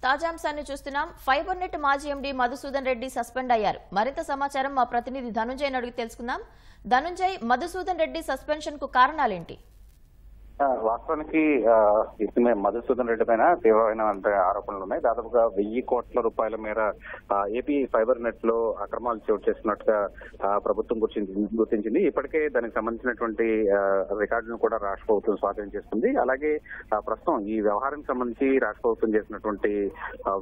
తాజాంశాన్ని చూస్తున్నాం. Fibre net మాజీ MD Madhusudan Reddy suspend అయ్యారు. మరింత సమాచారం మా ప్రతినిధి ధనుంజయ్ అడిగి తెలుసుకుందాం. ధనుంజయ్, మధుసూదన్ రెడ్డి సస్పెన్షన్ కు కారణాలేంటి? వాస్తవానికి మధుసూదన్ రెడ్డి పైన తీవ్రమైన ఆరోపణలు ఉన్నాయి. దాదాపుగా 1000 కోట్ల రూపాయల మేర ఏపీ ఫైబర్ నెట్ లో అక్రమాలు చోటు చేస్తున్నట్టుగా ప్రభుత్వం గుర్తించింది. ఇప్పటికే దానికి సంబంధించినటువంటి రికార్డులను కూడా రాష్ట్ర ప్రభుత్వం స్వాధీనం చేస్తుంది. అలాగే ప్రస్తుతం ఈ వ్యవహారానికి సంబంధించి రాష్ట్ర ప్రభుత్వం చేసినటువంటి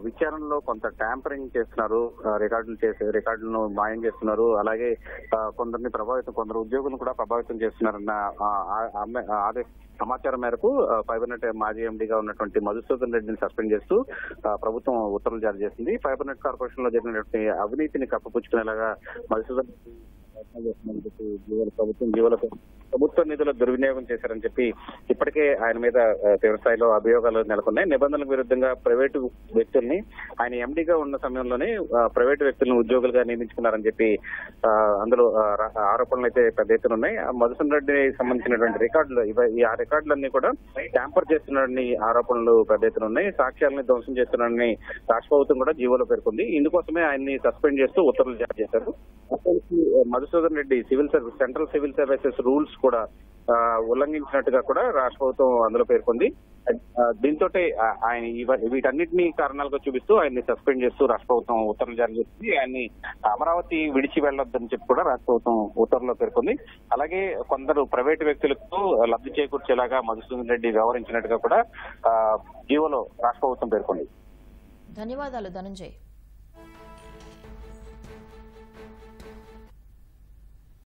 విచారణలో కొంత ట్యాంపరింగ్ చేస్తున్నారు, రికార్డులను మాయం చేస్తున్నారు. అలాగే కొందరు ఉద్యోగులను కూడా ప్రభావితం చేస్తున్నారన్న సమాచారం మేరకు ఫైబర్ నెట్ మాజీ ఎండీగా ఉన్నటువంటి మధుసూదన్ రెడ్డిని సస్పెండ్ చేస్తూ ప్రభుత్వం ఉత్తర్వులు జారీ చేసింది. ఫైబర్ నెట్ కార్పొరేషన్ లో జరిగినటువంటి అవినీతిని కప్పిపుచ్చుకునేలాగా మధుసూదన్ ప్రభుత్వ నిధుల దుర్వినియోగం చేశారని చెప్పి ఇప్పటికే ఆయన మీద తీవ్రస్థాయిలో అభియోగాలు నెలకొన్నాయి. నిబంధనలకు విరుద్ధంగా ప్రైవేటు వ్యక్తుల్ని ఆయన ఎండీగా ఉన్న సమయంలోనే ప్రైవేటు వ్యక్తులను ఉద్యోగులుగా నియమించుకున్నారని చెప్పి అందులో ఆరోపణలు అయితే పెద్ద ఎత్తున ఉన్నాయి. మధుసూదన్ రెడ్డి సంబంధించినటువంటి రికార్డులు ఆ రికార్డులన్నీ కూడా ట్యాంపర్ చేస్తున్నారని ఆరోపణలు పెద్ద ఎత్తున ఉన్నాయి. సాక్ష్యాలని ధ్వంసం చేస్తున్నారని రాష్ట్ర ప్రభుత్వం కూడా జీవోలో పేర్కొంది. ఇందుకోసమే ఆయన్ని సస్పెండ్ చేస్తూ ఉత్తర్వులు జారీ చేశారు. Madhusudan Reddy central civil services rules కూడా ఉల్లంఘించినట్టుగా కూడా రాష్ట్ర ప్రభుత్వం అందులో పేర్కొంది. దీంతో ఆయన వీటన్నిటినీ కారణాలుగా చూపిస్తూ ఆయన్ని సస్పెండ్ చేస్తూ రాష్ట్ర ప్రభుత్వం ఉత్తర్వులు జారీ చేసింది. ఆయన్ని అమరావతి విడిచి వెళ్లొద్దని చెప్పి కూడా రాష్ట్ర ప్రభుత్వం ఉత్తర్వులో పేర్కొంది. అలాగే కొందరు ప్రైవేటు వ్యక్తులకు లబ్ధి చేకూర్చేలాగా మధుసూదన్ రెడ్డి వ్యవహరించినట్టుగా కూడా జీవోలో రాష్ట్ర ప్రభుత్వం పేర్కొంది. ధన్యవాదాలు ధనుంజయ్.